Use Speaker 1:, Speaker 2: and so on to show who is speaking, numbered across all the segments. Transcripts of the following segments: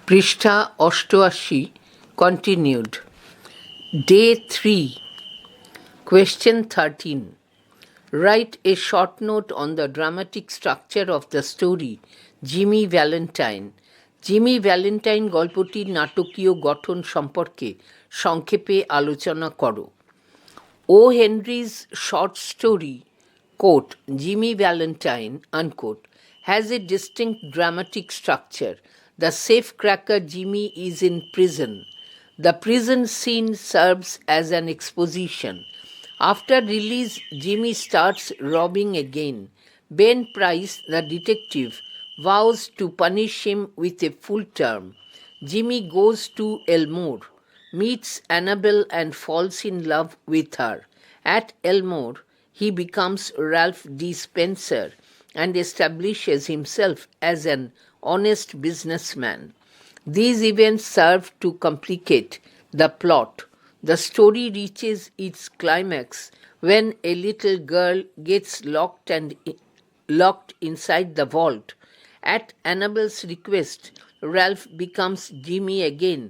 Speaker 1: পৃষ্ঠা 88 continued. Day 3. Question 13. Write a short note on the dramatic structure of the story Jimmy Valentine. Jimmy Valentine গল্পটির নাটকীয় গঠন সম্পর্কে সংক্ষেপে আলোচনা করো। ও হেনরি's short story, quote, Jimmy Valentine, unquote, has a distinct dramatic structure. The safecracker Jimmy is in prison. The prison scene serves as an exposition. After release, Jimmy starts robbing again. Ben Price, the detective, vows to punish him with a full term. Jimmy goes to Elmore, meets Annabelle and falls in love with her. At Elmore, he becomes Ralph D. Spencer and establishes himself as an honest businessman. These events serve to complicate the plot. The story reaches its climax when a little girl gets locked inside the vault. At Annabelle's request, Ralph becomes Jimmy again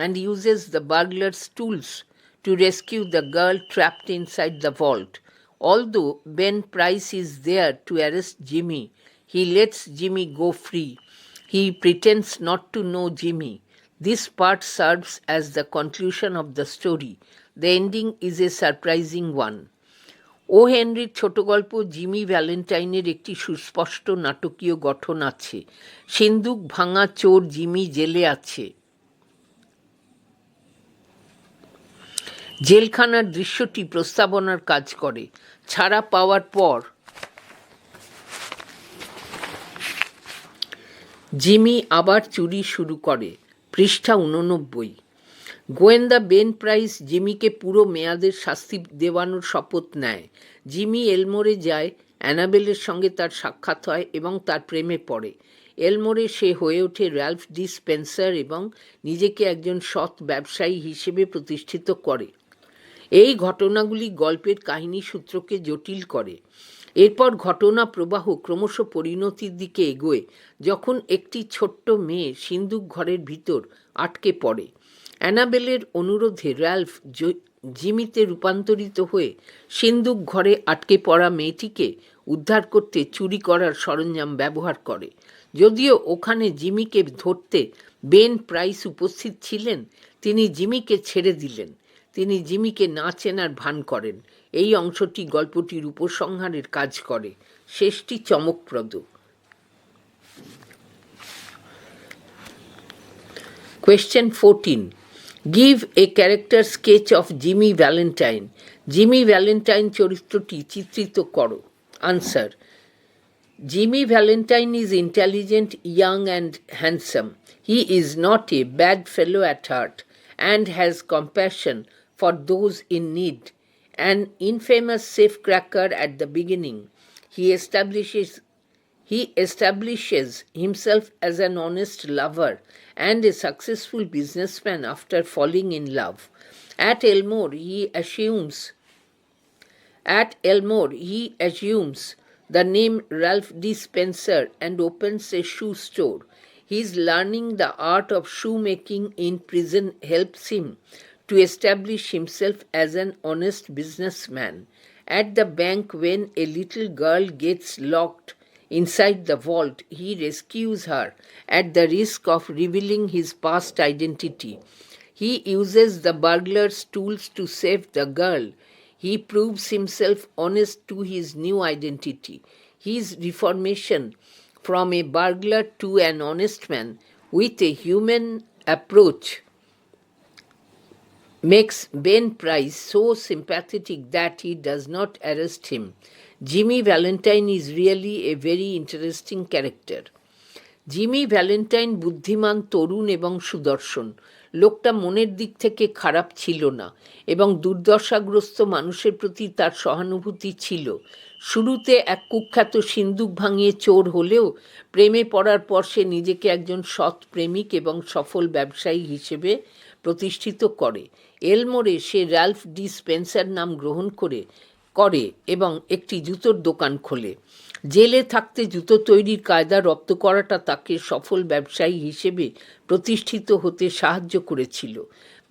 Speaker 1: and uses the burglar's tools to rescue the girl trapped inside the vault. Although Ben Price is there to arrest Jimmy, he lets Jimmy go free. He pretends not to know Jimmy. This part serves as the conclusion of the story. The ending is a surprising one. ও হেনরির ছোট গল্প Jimmy ভ্যালেন্টাইনের একটি সুস্পষ্ট নাটকীয় গঠন আছে। সিন্দুক ভাঙা চোর Jimmy জেলে আছে। জেলখানার দৃশ্যটি প্রস্তাবনার কাজ করে। ছাড়া পাওয়ার পর জিমি আবার চুরি শুরু করে। পৃষ্ঠা 89। গোয়েন্দা বেন প্রাইস জিমিকে পুরো মেয়াদের শাস্তি দেওয়ানোর শপথ নেয়। জিমি এলমোরে যায়, অ্যানাবেলের সঙ্গে তার সাক্ষাৎ হয় এবং তার প্রেমে পড়ে। এলমোরে সে হয়ে ওঠে র্যালফ ডি স্পেন্সার এবং নিজেকে একজন সৎ ব্যবসায়ী হিসেবে প্রতিষ্ঠিত করে। এই ঘটনাগুলি গল্পের কাহিনী সূত্রকে জটিল করে। এরপর ঘটনা প্রবাহ ক্রমশ পরিণতির দিকে এগোয় যখন একটি ছোট্ট মেয়ে সিন্দুক ঘরের ভিতর আটকে পড়ে। অ্যানাবেলের অনুরোধে র্যালফ জিমিতে রূপান্তরিত হয়ে সিন্দুক ঘরে আটকে পড়া মেয়েটিকে উদ্ধার করতে চুরি করার সরঞ্জাম ব্যবহার করে। যদিও ওখানে জিমিকে ধরতে বেন প্রাইস উপস্থিত ছিলেন, তিনি জিমিকে ছেড়ে দিলেন। তিনি জিমিকে না চেনার ভান করেন। এই অংশটি গল্পটির উপসংহারের কাজ করে। শেষটি চমকপ্রদ। Question 14. Give a character sketch of Jimmy Valentine. Jimmy Valentine চরিত্রটি চিত্রিত করো। Answer. Jimmy Valentine is intelligent, young and handsome. He is not a bad fellow at heart and has compassion for those in need. An infamous safecracker at the beginning, he establishes himself as an honest lover and a successful businessman after falling in love. At Elmore, he assumes the name Ralph D. Spencer and opens a shoe store. His learning the art of shoemaking in prison helps him to establish himself as an honest businessman. At the bank, when a little girl gets locked inside the vault, he rescues her at the risk of revealing his past identity. He uses the burglar's tools to save the girl. He proves himself honest to his new identity. His reformation from a burglar to an honest man with a human approach makes Ben Price so sympathetic that he does not arrest him. Jimmy Valentine is really a very interesting character. Jimmy Valentine বুদ্ধিমান, তরুণ এবং সুদর্শন। লোকটা মনের দিক থেকে খারাপ ছিল না এবং দুর্দশাগ্রস্ত মানুষের প্রতি তার সহানুভূতি ছিল। শুরুতে এক কুখ্যাত সিন্দুক ভাঙিয়ে চোর হলেও প্রেমে পড়ার পর সে নিজেকে একজন সৎ প্রেমিক এবং সফল ব্যবসায়ী হিসেবে প্রতিষ্ঠিত করে। এলমোরে সে র্যালফ ডি স্পেন্সার নাম গ্রহণ করে এবং একটি জুতোর দোকান খোলে। জেলে থাকতে জুতো তৈরির কায়দা রপ্ত করাটা তাকে সফল ব্যবসায়ী হিসেবে প্রতিষ্ঠিত হতে সাহায্য করেছিল।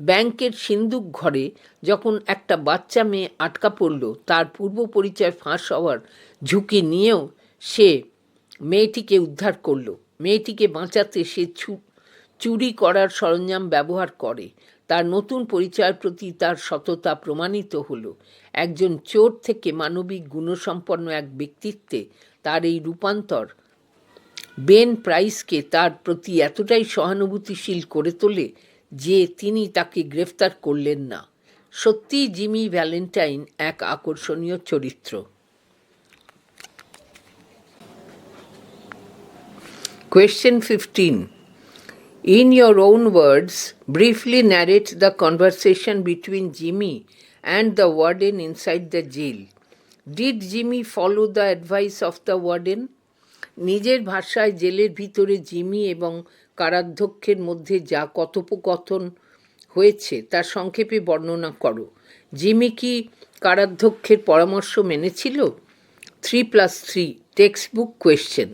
Speaker 1: ব্যাংকের সিন্দুক ঘরে যখন একটা বাচ্চা মেয়ে আটকা পড়ল, তার পূর্ব পরিচয় ফাঁস হওয়ার ঝুঁকি নিয়েও সে মেয়েটিকে উদ্ধার করল। মেয়েটিকে বাঁচাতে সে চুরি করার সরঞ্জাম ব্যবহার করে। তার নতুন পরিচয়ের প্রতি তার সততা প্রমাণিত হলো। একজন চোর থেকে মানবিক গুণসম্পন্ন এক ব্যক্তিত্বে তার এই রূপান্তর বেন প্রাইসকে তার প্রতি এতটাই সহানুভূতিশীল করে তোলে যে তিনি তাকে গ্রেফতার করলেন না। সত্যিই জিমি ভ্যালেন্টাইন এক আকর্ষণীয় চরিত্র। Question 15. In your own words, briefly narrate the conversation between Jimmy and the warden inside the jail. Did Jimmy follow the advice of the warden? নিজের ভাষায় জেলের ভিতরে জিমি এবং কারাধ্যক্ষের মধ্যে যা কথোপকথন হয়েছে তা সংক্ষেপে বর্ণনা করো। জিমি কি কারাধ্যক্ষের পরামর্শ মেনেছিল? 3+3 textbook question.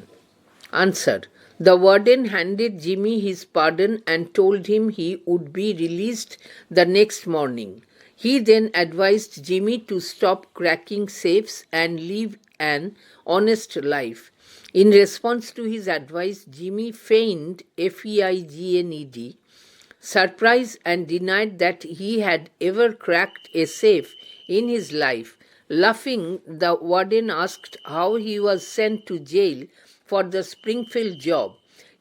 Speaker 1: Answer: The warden handed Jimmy his pardon and told him he would be released the next morning. He then advised Jimmy to stop cracking safes and live an honest life. In response to his advice, Jimmy feigned FEIGNED surprise and denied that he had ever cracked a safe in his life. Laughing, the warden asked how he was sent to jail for the Springfield job.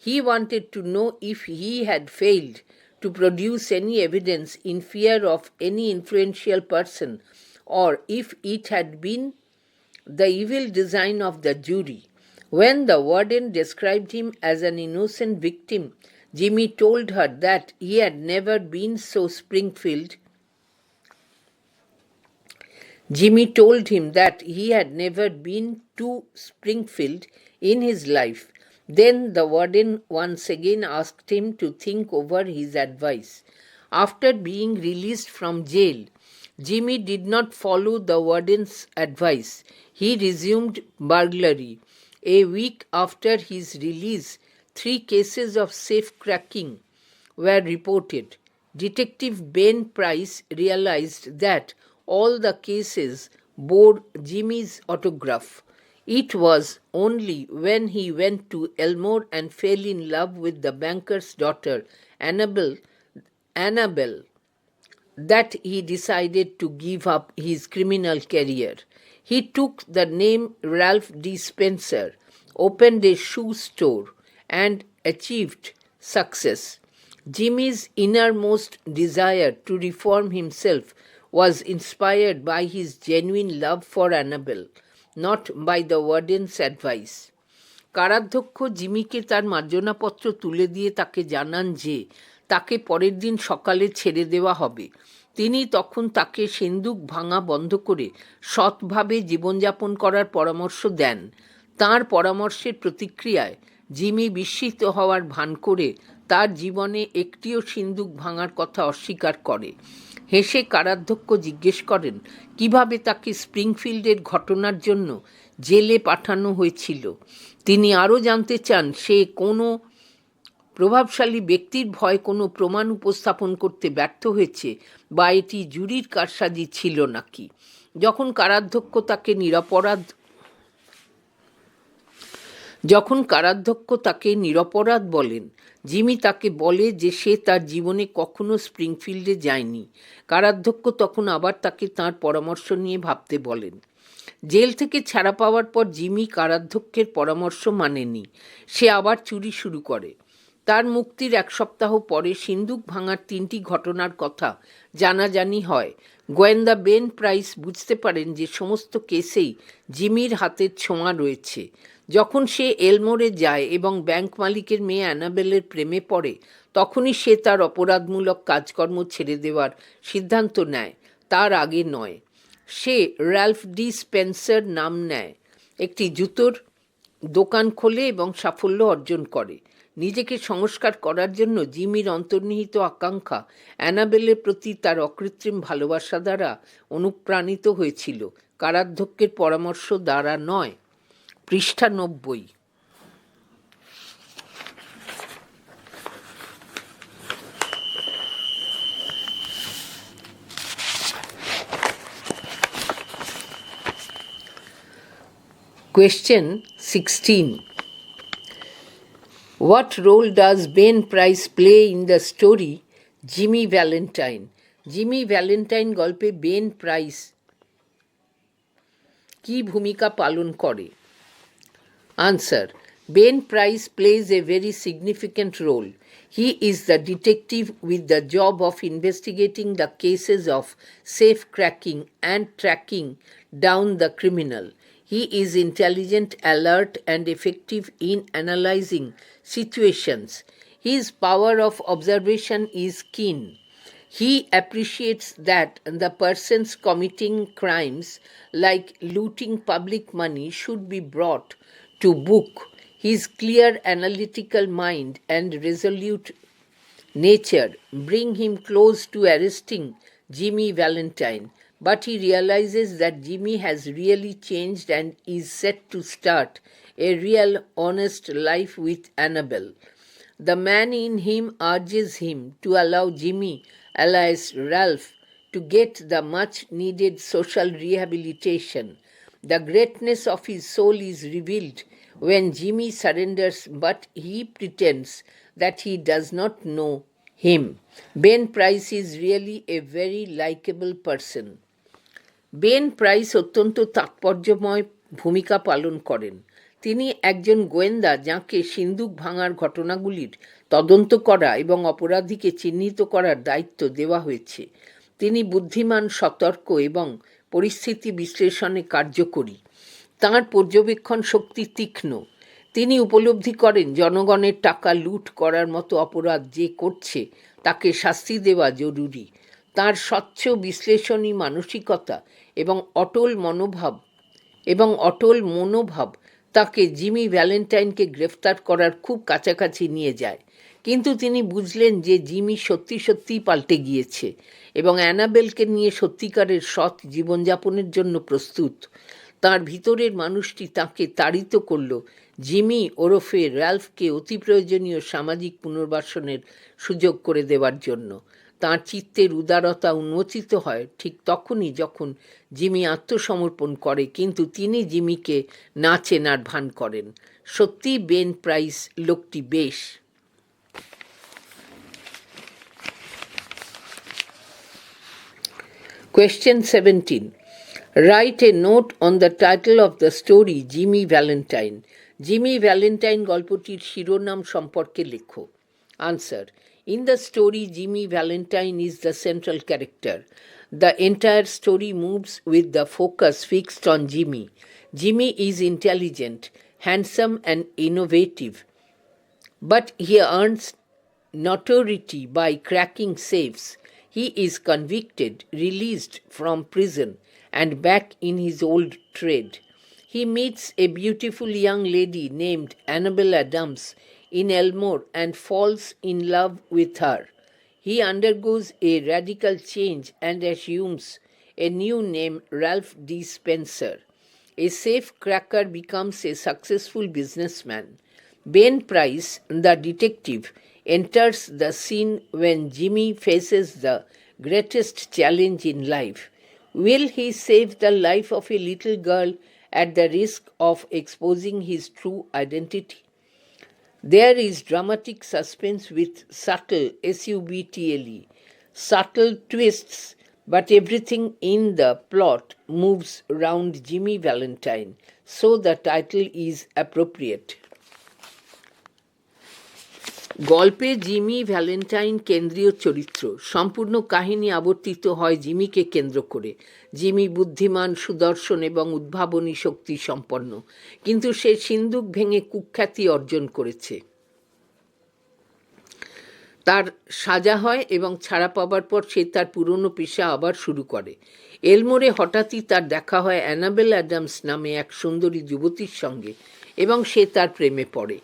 Speaker 1: He wanted to know if he had failed to produce any evidence in fear of any influential person, or if it had been the evil design of the jury. When the warden described him as an innocent victim, Jimmy told her that he had never been so Springfield. Jimmy told him that he had never been to Springfield in his life. Then the warden once again asked him to think over his advice. After being released from jail, Jimmy did not follow the warden's advice. He resumed burglary. A week after his release, 3 cases of safe cracking were reported. Detective Ben Price realized that all the cases bore Jimmy's autograph. It was only when he went to Elmore and fell in love with the banker's daughter, Annabelle, that he decided to give up his criminal career. He took the name Ralph D. Spencer, opened a shoe store, and achieved success. Jimmy's innermost desire to reform himself was inspired by his genuine love for Annabelle, not by the warden's advice. কারাধ্যক্ষ জিমিকে তার মার্জনাপত্র তুলে দিয়ে তাকে জানান যে তাকে পরের দিন সকালে ছেড়ে দেওয়া হবে। তিনি তখন তাকে সিন্দুক ভাঙা বন্ধ করে সৎভাবে জীবনযাপন করার পরামর্শ দেন। তাঁর পরামর্শের প্রতিক্রিয়ায় জিমি বিস্মিত হওয়ার ভান করে তার জীবনে একটিও সিন্দুক ভাঙার কথা অস্বীকার করে। হেসে কারাধ্যক্ষ জিজ্ঞেস করেন কিভাবে তাকে স্প্রিংফিল্ডের ঘটনার জন্য জেলে পাঠানো হয়েছিল। তিনি আরও জানতে চান সে কোনো প্রভাবশালী ব্যক্তির ভয়ে কোনো প্রমাণ উপস্থাপন করতে ব্যর্থ হয়েছে বা এটি জুরির কারসাজি ছিল নাকি। যখন কারাধ্যক্ষ তাকে নিরপরাধ বলেন, জিমি তাকে বলে যে সে তার জীবনে কখনো স্প্রিংফিল্ডে যায়নি। কারাধ্যক্ষ তখন আবার তাকে তাঁর পরামর্শ নিয়ে ভাবতে বলেন। জেল থেকে ছাড়া পাওয়ার পর জিমি কারাধ্যক্ষের পরামর্শ মানেনি। সে আবার চুরি শুরু করে। তার মুক্তির 1 সপ্তাহ পরে সিন্দুক ভাঙার 3টি ঘটনার কথা জানাজানি হয়। গোয়েন্দা বেন প্রাইস বুঝতে পারেন যে সমস্ত কেসেই জিমির হাতের ছোঁয়া রয়েছে। যখন সে এলমোরে যায় এবং ব্যাংক মালিকের মেয়ে অ্যানাবেলের প্রেমে পড়ে, তখনই সে তার অপরাধমূলক কাজকর্ম ছেড়ে দেওয়ার সিদ্ধান্ত নেয়, তার আগে নয়। সে র্যালফ ডি স্পেন্সার নাম নেয়, একটি জুতোর দোকান খোলে এবং সাফল্য অর্জন করে। নিজেকে সংস্কার করার জন্য জিমির অন্তর্নিহিত আকাঙ্ক্ষা অ্যানাবেলের প্রতি তার অকৃত্রিম ভালোবাসা দ্বারা অনুপ্রাণিত হয়েছিল, কারাধ্যক্ষের পরামর্শ দ্বারা নয়। পৃষ্ঠা 90। Question 16. What role does Ben Price play in the story Jimmy Valentine? Jimmy Valentine গল্পে বেন প্রাইস কি ভূমিকা পালন করে? Answer. Ben Price plays a very significant role. He is the detective with the job of investigating the cases of safe-cracking and tracking down the criminal. He is intelligent, alert, and effective in analyzing situations. His power of observation is keen. He appreciates that the persons committing crimes like looting public money should be brought to book. His clear analytical mind and resolute nature bring him close to arresting Jimmy Valentine, but he realizes that Jimmy has really changed and is set to start a real, honest life with Annabelle. The man in him urges him to allow Jimmy, alias Ralph, to get the much-needed social rehabilitation. The greatness of his soul is revealed when Jimmy surrenders, but he pretends that he does not know him. Ben Price is really a very likable person. Ben price অত্যন্ত তাৎপর্যময় ভূমিকা পালন করেন। তিনি একজন গোয়েন্দা যাঁকে সিন্দুক ভাঙার ঘটনাগুলির তদন্ত করা এবং অপরাধীকে চিহ্নিত করার দায়িত্ব দেওয়া হয়েছে। তিনি বুদ্ধিমান, সতর্ক এবং পরিস্থিতি বিশ্লেষণে কার্যকরী। তাঁর পর্যবেক্ষণ শক্তি তীক্ষ্ণ। তিনি উপলব্ধি করেন জনগণের টাকা লুট করার মতো অপরাধ যে করছে তাকে শাস্তি দেওয়া জরুরি। তাঁর স্বচ্ছ বিশ্লেষণী মানসিকতা এবং অটল মনোভাব তাকে জিমি ভ্যালেন্টাইনকে গ্রেফতার করার খুব কাছাকাছি নিয়ে যায়। কিন্তু তিনি বুঝলেন যে জিমি সত্যিই পাল্টে গিয়েছে এবং অ্যানাবেলকে নিয়ে সত্যিকারের সৎ জীবনযাপনের জন্য প্রস্তুত। তাঁর ভিতরের মানুষটি তাঁকে তাড়িত করল জিমি ওরফে র্যালফকে অতি প্রয়োজনীয় সামাজিক পুনর্বাসনের সুযোগ করে দেওয়ার জন্য। তাঁর চিত্তের উদারতা উন্মোচিত হয় ঠিক তখনই যখন জিমি আত্মসমর্পণ করে, কিন্তু তিনি জিমিকে না চেনার ভান করেন। সত্যিই বেন প্রাইস লোকটি বেশ। Question 17. Write a note on the title of the story Jimmy Valentine. Jimmy Valentine গল্পটির শিরোনাম সম্পর্কে লেখো। Answer. In the story, Jimmy Valentine is the central character. The entire story moves with the focus fixed on Jimmy. Jimmy is intelligent, handsome, and innovative, but he earns notoriety by cracking safes. He is convicted, released from prison, and back in his old trade. He meets a beautiful young lady named Annabelle Adams in Elmore and falls in love with her. He undergoes a radical change and assumes a new name, Ralph D. Spencer. A safe cracker becomes a successful businessman. Ben Price, the detective, enters the scene when Jimmy faces the greatest challenge in life. Will he save the life of a little girl at the risk of exposing his true identity? There is dramatic suspense with subtle, S-U-B-T-L-E, subtle twists, but everything in the plot moves round Jimmy Valentine, so the title is appropriate. গল্পে Jimmy Valentine কেন্দ্রীয় চরিত্র। সম্পূর্ণ কাহিনী আবর্তিত হয় জিমিকে কেন্দ্র করে। Jimmy বুদ্ধিমান, সুদর্শন এবং উদ্ভাবনী শক্তি সম্পন্ন, কিন্তু সে সিন্দুক ভেঙে কুখ্যাতি অর্জন করেছে। তার সাজা হয় এবং ছাড়া পাবার পর সে তার পুরনো পেশা আবার শুরু করে। এলমোরে হঠাৎই তার দেখা হয় অ্যানাবেল অ্যাডামস নামে এক সুন্দরী যুবতীর সঙ্গে এবং সে তার প্রেমে পড়ে।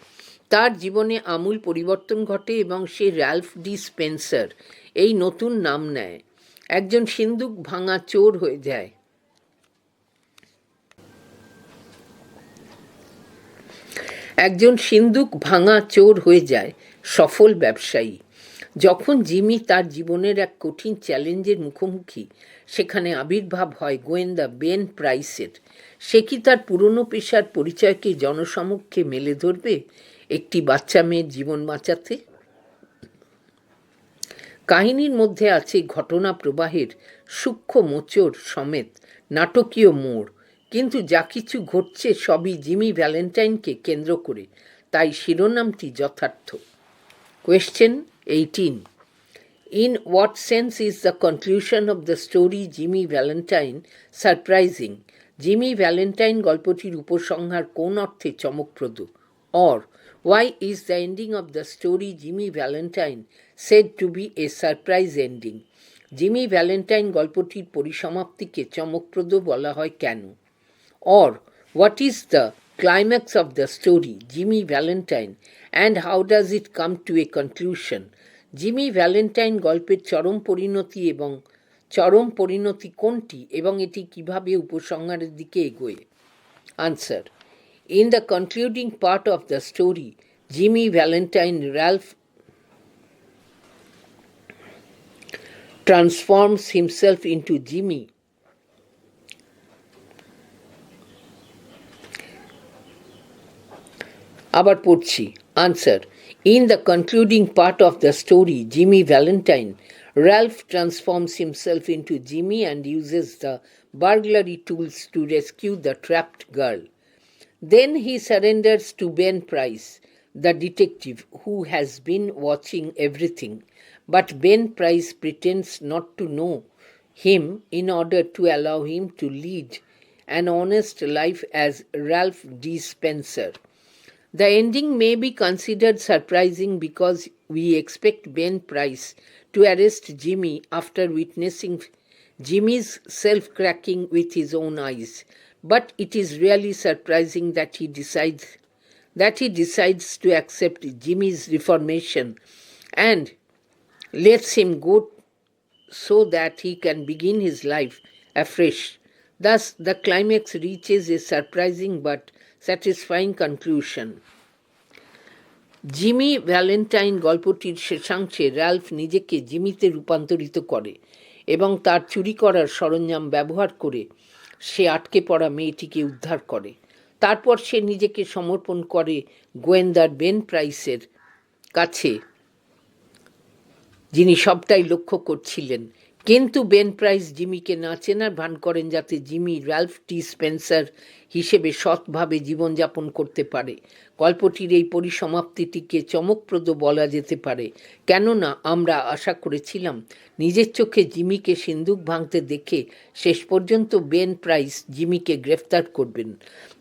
Speaker 1: তার জীবনে আমূল পরিবর্তন ঘটে এবং সে র্যালফ ডি স্পেন্সার এই নতুন নাম নেয়, একজন সিন্দুক ভাঙা চোর হয়ে যায়। একজন সিন্দুক ভাঙা চোর হয়ে যায় সফল ব্যবসায়ী। যখন জিমি তার জীবনের এক কঠিন চ্যালেঞ্জের মুখোমুখি, সেখানে আবির্ভাব হয় গোয়েন্দা বেন প্রাইসের। সে কি তার পুরনো পেশার পরিচয়কে জনসমক্ষে মেলে ধরবে একটি বাচ্চা মেয়ের জীবন বাঁচাতে? কাহিনীর মধ্যে আছে ঘটনা প্রবাহের সূক্ষ্ম মোচড় সমেত নাটকীয় মোড়, কিন্তু যা কিছু ঘটছে সবই জিমি ভ্যালেন্টাইনকে কেন্দ্র করে, তাই শিরোনামটি যথার্থ। Question 18. In what sense is the conclusion of the story Jimmy Valentine surprising? Jimmy Valentine গল্পটির উপসংহার কোন অর্থে চমকপ্রদ? Or why is the ending of the story Jimmy Valentine said to be a surprise ending? Jimmy Valentine গল্পটির পরিসমাপ্তিকে চমকপ্রদ বলা হয় কেন? Or what is the climax of the story Jimmy Valentine and how does it come to a conclusion? Jimmy Valentine গল্পের চরম পরিণতি কোনটি এবং এটি কিভাবে উপসংহারের দিকে এগোয়? Answer. In the concluding part of the story, Jimmy Valentine Ralph transforms himself into Jimmy. আবার পড়ছি। Answer. In the concluding part of the story, Jimmy Valentine, Ralph transforms himself into Jimmy and uses the burglary tools to rescue the trapped girl. Then he surrenders to Ben Price, the detective who has been watching everything. But Ben Price pretends not to know him in order to allow him to lead an honest life as Ralph D. Spencer. The ending may be considered surprising because we expect Ben Price to arrest Jimmy after witnessing Jimmy's self-cracking with his own eyes. But it is really surprising that he decides to accept Jimmy's reformation and lets him go so that he can begin his life afresh. Thus, the climax reaches a surprising but satisfying conclusion. Jimmy Valentine গল্পটির শেষাংশে Ralph নিজেকে জিমিতে রূপান্তরিত করে এবং তার চুরি করার সরঞ্জাম ব্যবহার করে সে আটকে পড়া মেয়েটিকে উদ্ধার করে। তারপর সে নিজেকে সমর্পণ করে গোয়েন্দার বেন প্রাইসের কাছে, যিনি সবটাই লক্ষ্য করছিলেন। কিন্তু বেন প্রাইস জিমিকে না চেনার ভান করেন যাতে জিমি র্যালফ টি স্পেন্সার হিসেবে সৎভাবে জীবনযাপন করতে পারে। গল্পটির এই পরিসমাপ্তিটিকে চমকপ্রদ বলা যেতে পারে, কেননা আমরা আশা করেছিলাম নিজের চোখে জিমিকে সিন্দুক ভাঙতে দেখে শেষ পর্যন্ত বেন প্রাইস জিমিকে গ্রেফতার করবেন।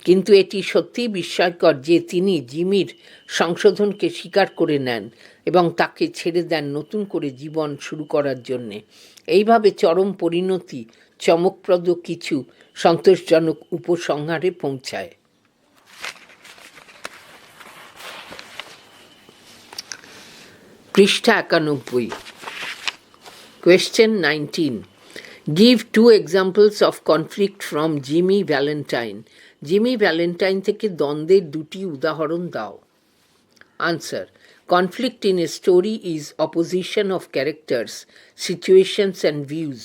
Speaker 1: কিন্তু এটি সত্যিই বিস্ময়কর যে তিনি জিমির সংশোধনকে স্বীকার করে নেন এবং তাকে ছেড়ে দেন নতুন করে জীবন শুরু করার জন্যে। এইভাবে চরম পরিণতি চমকপ্রদ কিছু সন্তোষজনক উপসংহারে পৌঁছায়। পৃষ্ঠা 91। Question 19. Give 2 examples of conflict from Jimmy Valentine. Jimmy Valentine থেকে দ্বন্দ্বের 2টি উদাহরণ দাও। Answer. Conflict in a story is opposition of characters, situations and views.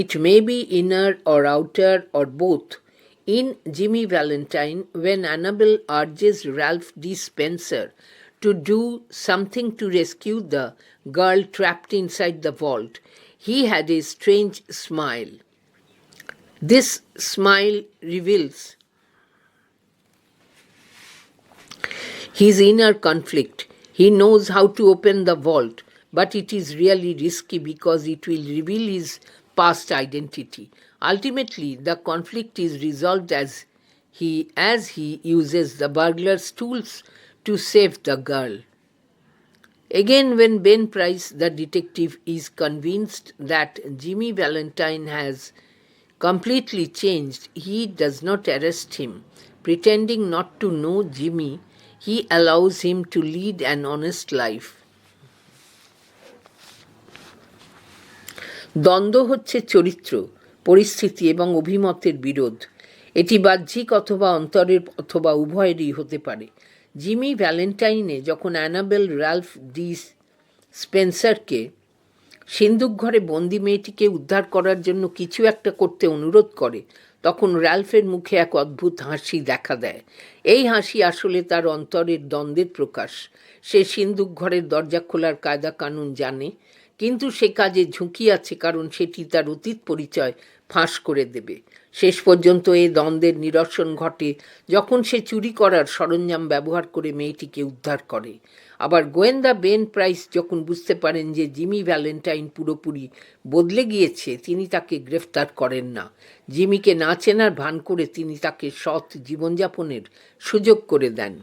Speaker 1: It may be inner or outer or both. In Jimmy Valentine, when Annabelle urges Ralph D. Spencer to do something to rescue the girl trapped inside the vault, he had a strange smile. This smile reveals his inner conflict. He knows how to open the vault, but it is really risky because it will reveal his past identity. Ultimately, the conflict is resolved as he uses the burglar's tools to save the girl. Again, when Ben Price, the detective, is convinced that Jimmy Valentine has completely changed, he does not arrest him. Pretending not to know Jimmy, he allows him to lead an honest life. দ্বন্দ্ব হচ্ছে চরিত্র, পরিস্থিতি এবং অভিমতের বিরোধ। এটি বাহ্যিক অথবা অন্তরের অথবা উভয়েরই হতে পারে। জিমি ভ্যালেন্টাইনে যখন অ্যানাবেল র্যালফ ডি স্পেন্সারকে সিন্দুক ঘরে বন্দি মেয়েটিকে উদ্ধার করার জন্য কিছু একটা করতে অনুরোধ করে, তখন র্যালফের মুখে এক অদ্ভুত হাসি দেখা দেয়। এই হাসি আসলে তার অন্তরের দ্বন্দ্বের প্রকাশ। সে সিন্দুক ঘরের দরজা খোলার কায়দা কানুন জানে, কিন্তু সে কাজে ঝুঁকি আছে কারণ সেটি তার অতীত পরিচয় ফাঁস করে দেবে। শেষ পর্যন্ত এই দ্বন্দ্বের নিরসন ঘটে যখন সে চুরি করার সরঞ্জাম ব্যবহার করে মেয়েটিকে উদ্ধার করে। আবার গোয়েন্দা বেন প্রাইস যখন বুঝতে পারেন যে জিমি ভ্যালেন্টাইন পুরোপুরি বদলে গিয়েছে, তিনি তাকে গ্রেফতার করেন না। জিমিকে না চেনার ভান করে তিনি তাকে সৎ জীবনযাপনের সুযোগ করে দেন।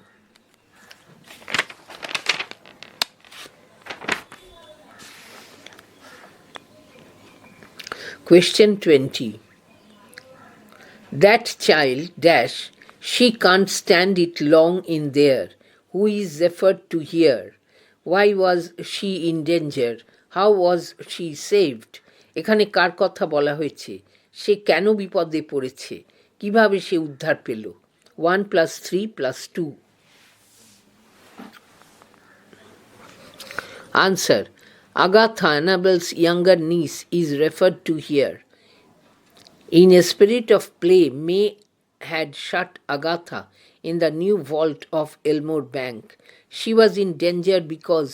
Speaker 1: Question 20. That child dash, she can't stand it long in there. Who is referred to here? Why was she in danger? How was she saved? এখানে কার কথা বলা হয়েছে? সে কেন বিপদে পড়েছে? কিভাবে সে উদ্ধার পেল? 1 + 3 + 2. Answer. Agatha, Annabel's younger niece, is referred to here. In a spirit of play, May had shut Agatha in the new vault of Elmore Bank. She was in danger because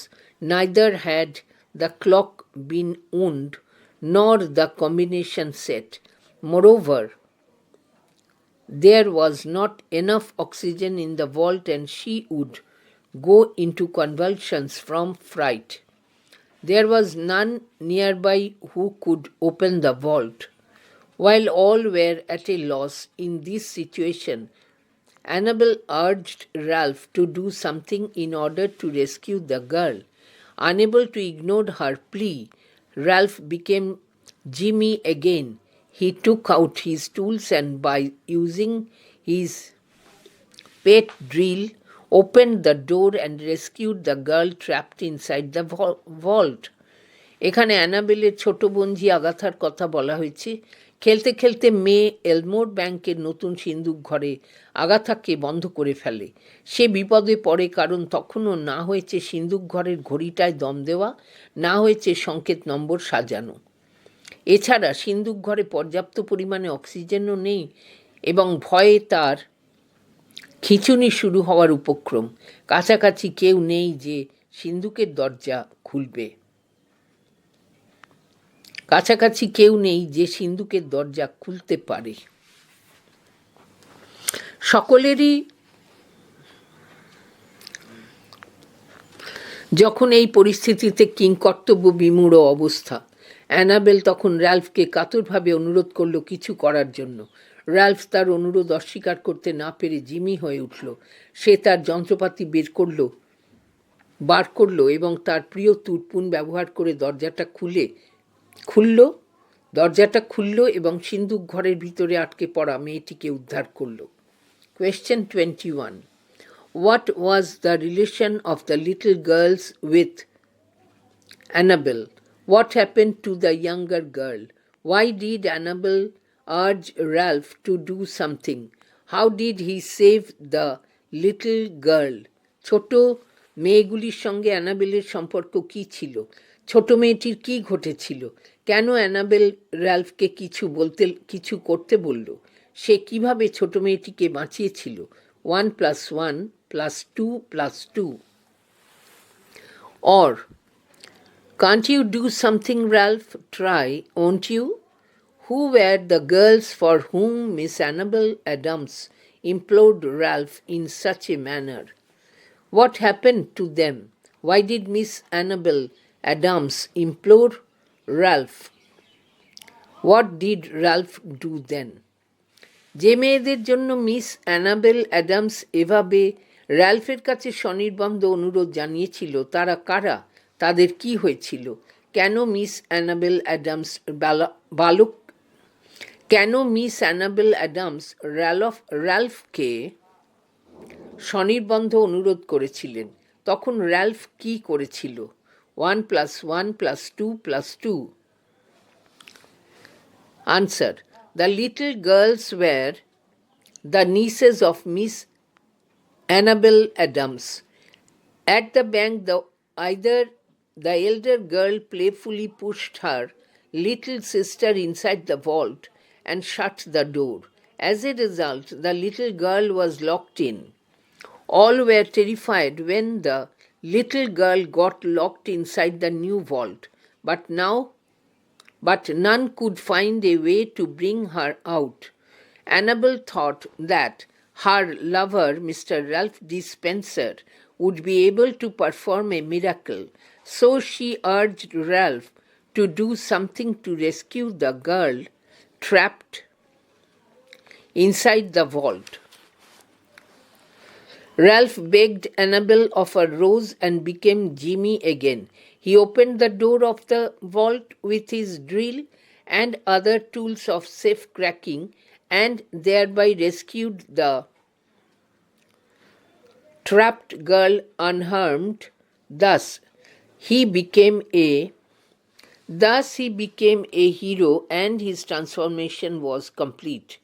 Speaker 1: neither had the clock been owned nor the combination set. Moreover, there was not enough oxygen in the vault and she would go into convulsions from fright. There was none nearby who could open the vault. While all were at a loss in this situation, Annabel urged Ralph to do something in order to rescue the girl. Unable to ignore her plea, Ralph became Jimmy again. He took out his tools and by using his pet drill, opened the door and rescued the girl trapped inside the vault. এখানে অ্যানাবেলের ছোট বোনঝি আগাথার কথা বলা হয়েছে। খেলতে খেলতে মেয়ে এলমোর ব্যাংকের নতুন সিন্দুক ঘরে আগাথাকে বন্ধ করে ফেলে। সে বিপদে পড়ে কারণ তখনও না হয়েছে সিন্দুক ঘরের ঘড়িটায় দম দেওয়া, না হয়েছে সংকেত নম্বর সাজানো। এছাড়া সিন্দুক ঘরে পর্যাপ্ত পরিমাণে অক্সিজেনও নেই এবং ভয়ে তার খিঁচুনি শুরু হওয়ার উপক্রম। কাছাকাছি কেউ নেই যে সিন্দুকের দরজা খুলবে। কাছাকাছি কেউ নেই যে সিন্দুকের দরজা খুলতে পারে। সকলেরই যখন এই পরিস্থিতিতে কিংকর্তব্য বিমূঢ় অবস্থা, অ্যানাবেল তখন র্যালফকে কাতরভাবে অনুরোধ করল কিছু করার জন্য। র্যালফ তার অনুরোধ অস্বীকার করতে না পেরে জিমি হয়ে উঠল। সে তার যন্ত্রপাতি বার করলো এবং তার প্রিয় তুরপুন ব্যবহার করে দরজাটা খুলল এবং সিন্দুক ঘরের ভিতরে আটকে পড়া মেয়েটিকে উদ্ধার করল। Question 21. What was the relation of the little girls with Annabel? What happened to the younger girl? Why did Annabel urge Ralph to do something? How did he save the little girl? ছোট মেয়েগুলির সঙ্গে অ্যানাবেলের সম্পর্ক কী ছিল? ছোট মেয়েটির কী ঘটেছিল? কেন enable র্যালফকে কিছু করতে বলল? সে কিভাবে ছোট মেয়েটিকে বাঁচিয়েছিল? 1 + 1 + 2 + 2. Or, can't you do something, Ralph? Try, won't you? Who were the girls for whom Miss Annabel Adams implored Ralph in such a manner? What happened to them? Why did Miss Annabel Adams implore Ralph? What did Ralph do then? যে মেয়েদের জন্য miss enable Adams এভাবে র্যালফের কাছে স্বনির্বন্ধ অনুরোধ জানিয়েছিল, তারা কারা? তাদের কি হয়েছিল? কেন মিস অ্যানাবেল অ্যাডামস র্যালফকে স্বনির্বন্ধ অনুরোধ করেছিলেন? তখন র্যালফ কি করেছিল? 1 + 1 + 2 + 2. Answer. The little girls were the nieces of Miss Annabel Adams. At the bank, the elder girl playfully pushed her little sister inside the vault and shut the door. As a result, the little girl was locked in. All were terrified when the little girl got locked inside the new vault, but none could find a way to bring her out. Annabel thought that her lover, Mr. Ralph D. Spencer, would be able to perform a miracle, so she urged Ralph to do something to rescue the girl trapped inside the vault. Ralph begged Annabel of a rose and became Jimmy again. He opened the door of the vault with his drill and other tools of safe cracking and thereby rescued the trapped girl unharmed. Thus he became a hero and his transformation was complete.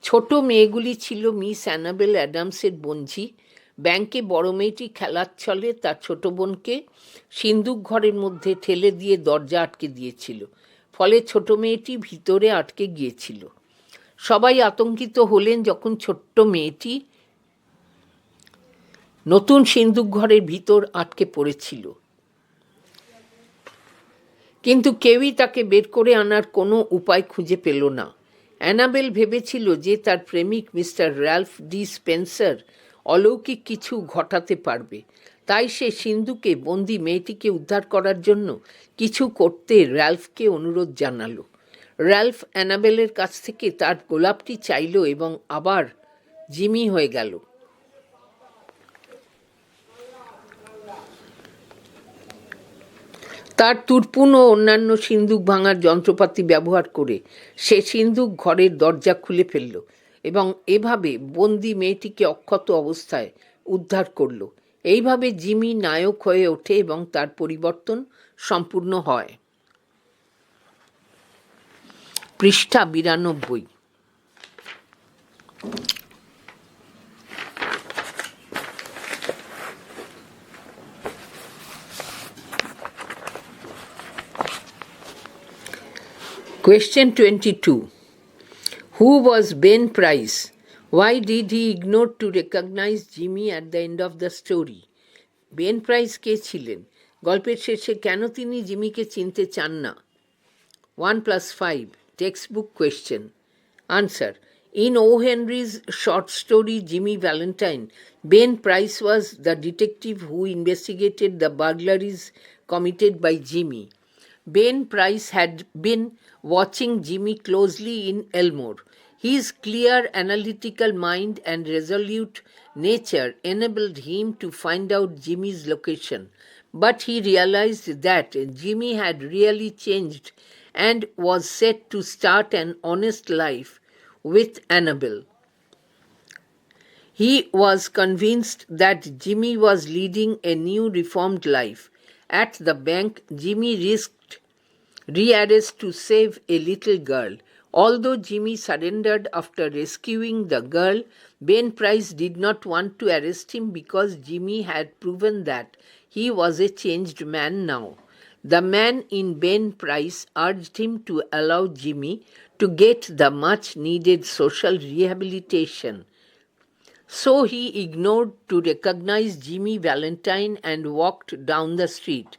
Speaker 1: ছোট মেয়েগুলি ছিল miss enable অ্যাডামসের bungee. ব্যাংকে বড় মেয়েটি খেলার ছলে তার ছোট বোনকে সিন্দুক ঘরের মধ্যে ঠেলে দিয়ে দরজা আটকে দিয়েছিল, ফলে ছোট মেয়েটি ভিতরে আটকে গিয়েছিল। সবাই আতঙ্কিত হলেন যখন ছোট্ট মেয়েটি নতুন সিন্দুক ঘরের ভিতর আটকে পড়েছিল, কিন্তু কেউই তাকে বের করে আনার কোনো উপায় খুঁজে পেল না। অ্যানাবেল ভেবেছিল যে তার প্রেমিক মিস্টার র্যালফ ডি স্পেন্সার অলৌকিক কিছু ঘটাতে পারবে, তাই সে সিন্ধুকে বন্দি মেয়েটিকে উদ্ধার করার জন্য কিছু করতে র্যালফকে অনুরোধ জানালো। র্যালফ অ্যানাবেলের কাছ থেকে তার গোলাপটি চাইল এবং আবার জিমি হয়ে গেল। তার তুরপুন ও অন্যান্য সিন্দুক ভাঙার যন্ত্রপাতি ব্যবহার করে সে সিন্দুক ঘরের দরজা খুলে ফেলল এবং এভাবে বন্দি মেয়েটিকে অক্ষত অবস্থায় উদ্ধার করল। এইভাবে জিমি নায়ক হয়ে ওঠে এবং তার পরিবর্তন সম্পূর্ণ হয়। পৃষ্ঠা 92। Question 22. Who was Ben Price? Why did he ignore to recognize Jimmy at the end of the story? Ben Price কে ছিলেন? গল্পের শেষে কেন তিনি জিমিকে চিনতে চান না? 1+5 textbook question. Answer. In O. Henry's short story Jimmy Valentine, Ben Price was the detective who investigated the burglaries committed by Jimmy. Ben Price had been watching Jimmy closely in Elmore. His clear analytical mind and resolute nature enabled him to find out Jimmy's location, but he realized that Jimmy had really changed and was set to start an honest life with Annabel. He was convinced that Jimmy was leading a new reformed life. At the bank, Jimmy risked rearrest to save a little girl. Although Jimmy surrendered after rescuing the girl, Ben Price did not want to arrest him because Jimmy had proven that he was a changed man now. The man in Ben Price urged him to allow Jimmy to get the much-needed social rehabilitation. So he ignored to recognize Jimmy Valentine and walked down the street.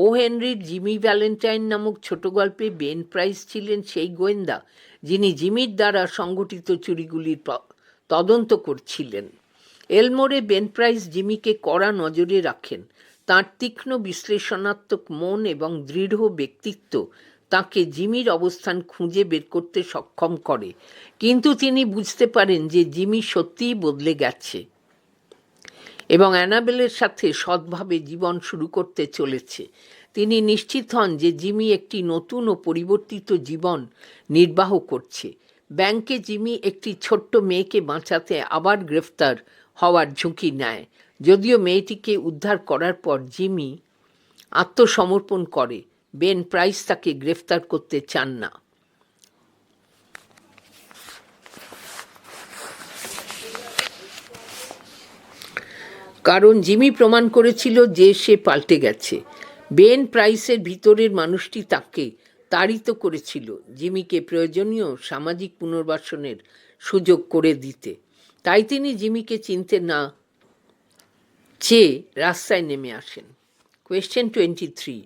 Speaker 1: O হেনরির Jimmy Valentine নামক ছোট গল্পে Ben price ছিলেন সেই গোয়েন্দা যিনি জিমির দ্বারা সংগঠিত চুরিগুলির তদন্ত করছিলেন। এলমোরে বেন প্রাইস জিমিকে কড়া নজরে রাখেন। তাঁর তীক্ষ্ণ বিশ্লেষণাত্মক মন এবং দৃঢ় ব্যক্তিত্ব তাঁকে জিমির অবস্থান খুঁজে বের করতে সক্ষম করে, কিন্তু তিনি বুঝতে পারেন যে জিমি সত্যিই বদলে গেছে এবং অ্যানাবেলের সাথে সৎভাবে জীবন শুরু করতে চলেছে। তিনি নিশ্চিত হন যে জিমি একটি নতুন ও পরিবর্তিত জীবন নির্বাহ করছে। ব্যাংকে জিমি একটি ছোট্ট মেয়েকে বাঁচাতে আবার গ্রেফতার হওয়ার ঝুঁকি নেয়। যদিও মেয়েটিকে উদ্ধার করার পর জিমি আত্মসমর্পণ করে, বেন প্রাইস তাকে গ্রেফতার করতে চান না। কারণ জিমি প্রমাণ করেছিল যে সে পাল্টে গেছে। বেন প্রাইসের ভিতরের মানুষটি তাকে তাড়িত করেছিল জিমিকে প্রয়োজনীয় সামাজিক পুনর্বাসনের সুযোগ করে দিতে। তাই তিনি জিমিকে চিনতে না চেয়ে রাস্তায় নেমে আসেন। Question 23.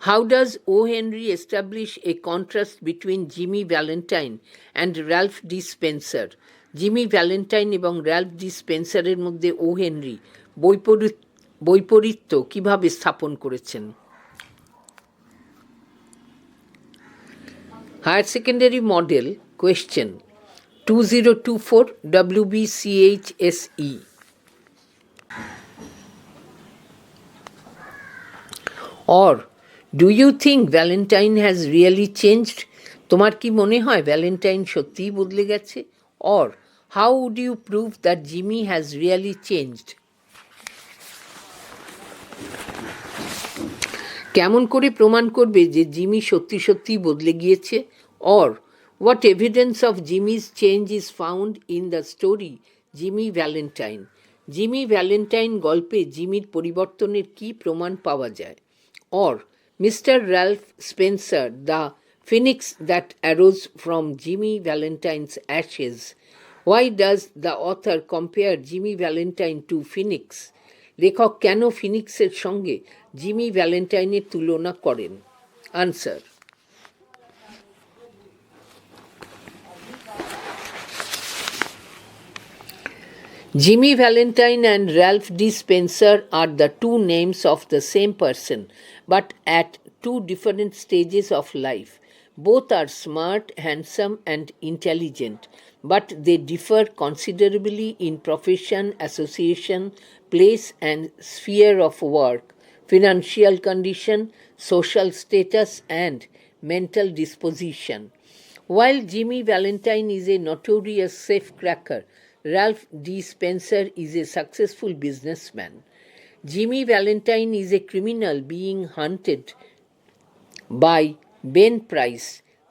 Speaker 1: How does O. Henry establish a contrast between Jimmy Valentine and Ralph D. Spencer? Jimmy Valentine এবং র্যালফ ডি স্পেন্সারের মধ্যে ও হেনরি বৈপরীত্য কিভাবে স্থাপন করেছেন? Higher secondary model question 2024 wbchse. Or do you think Valentine has really changed? তোমার কি মনে হয় ভ্যালেন্টাইন সত্যিই বদলে গেছে? Or how would you prove that Jimmy has really changed? কেমন করে প্রমাণ করবে যে জিমি সত্যি সত্যি বদলে গিয়েছে? Or what evidence of Jimmy's change is found in the story Jimmy Valentine? Jimmy Valentine গল্পে জিমির পরিবর্তনের কি প্রমাণ পাওয়া যায়? Or Mr. Ralph Spencer, the phoenix that arose from Jimmy Valentine's ashes. Why does the author compare Jimmy Valentine to Phoenix? লেখক কেন ফিনিক্সের সঙ্গে Jimmy ভ্যালেন্টাইনের তুলনা করেন? Answer: Jimmy Valentine and Ralph D. Spencer are the two names of the same person, but at two different stages of life. Both are smart, handsome, and intelligent, but they differ considerably in profession, association, place, and sphere of work, financial condition, social status, and mental disposition. While Jimmy Valentine is a notorious safecracker, Ralph D. Spencer is a successful businessman. Jimmy Valentine is a criminal being hunted by Ben Price,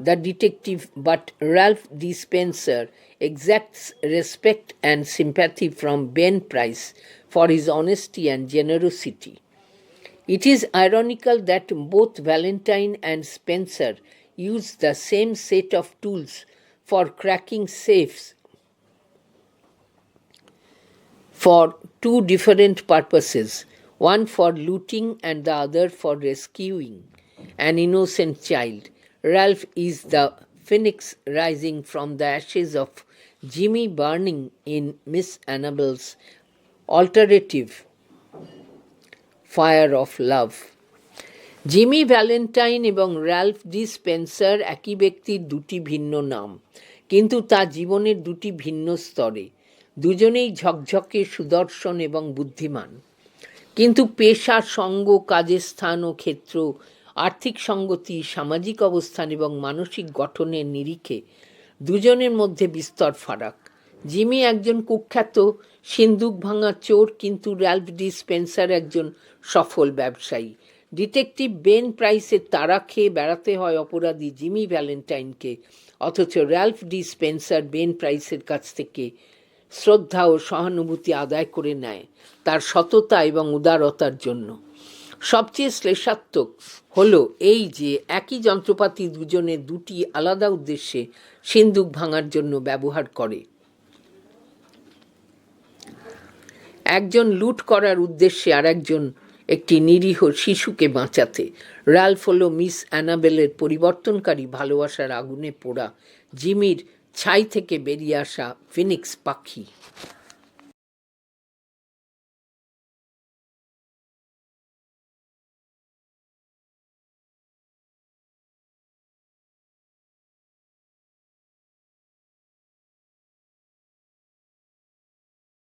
Speaker 1: the detective, but Ralph D. Spencer exacts respect and sympathy from Ben Price for his honesty and generosity. It is ironical that both Valentine and Spencer use the same set of tools for cracking safes for two different purposes, one for looting and the other for rescuing an innocent child. Ralph is the phoenix rising from the ashes of Jimmy burning in Miss Annabelle's alternative fire of love. Jimmy Valentine এবং Ralph D Spencer একই ব্যক্তির দুটি ভিন্ন নাম, কিন্তু তা জীবনের দুটি ভিন্ন স্তরে। দুজনেই ঝকঝকে, সুদর্শন এবং বুদ্ধিমান, কিন্তু পেশা, সঙ্গ, কাজের স্থান ও ক্ষেত্র, আর্থিক সঙ্গতি, সামাজিক অবস্থান এবং মানসিক গঠনের নিরিখে দুজনের মধ্যে বিস্তর ফারাক। জিমি একজন কুখ্যাত সিন্দুক ভাঙা চোর, কিন্তু র্যালফ ডি স্পেন্সার একজন সফল ব্যবসায়ী। ডিটেকটিভ বেন প্রাইসের তাড়া খেয়ে বেড়াতে হয় অপরাধী জিমি ভ্যালেন্টাইনকে, অথচ র্যালফ ডি স্পেন্সার বেন প্রাইসের কাছ থেকে শ্রদ্ধা ও সহানুভূতি আদায় করে নেয় তার সততা এবং উদারতার জন্য। সবচেয়ে শ্লেষাত্মক হলো এই যে একই যন্ত্রপাতি দুজনে দুটি আলাদা উদ্দেশ্যে সিন্দুক ভাঙার জন্য ব্যবহার করে। একজন লুট করার উদ্দেশ্যে আর একজন একটি নিরীহ শিশুকে বাঁচাতে। র্যালফ হলো মিস অ্যানাবেলের পরিবর্তনকারী ভালোবাসার আগুনে পোড়া জিমির ছাই থেকে বেরিয়ে আসা ফিনিক্স পাখি।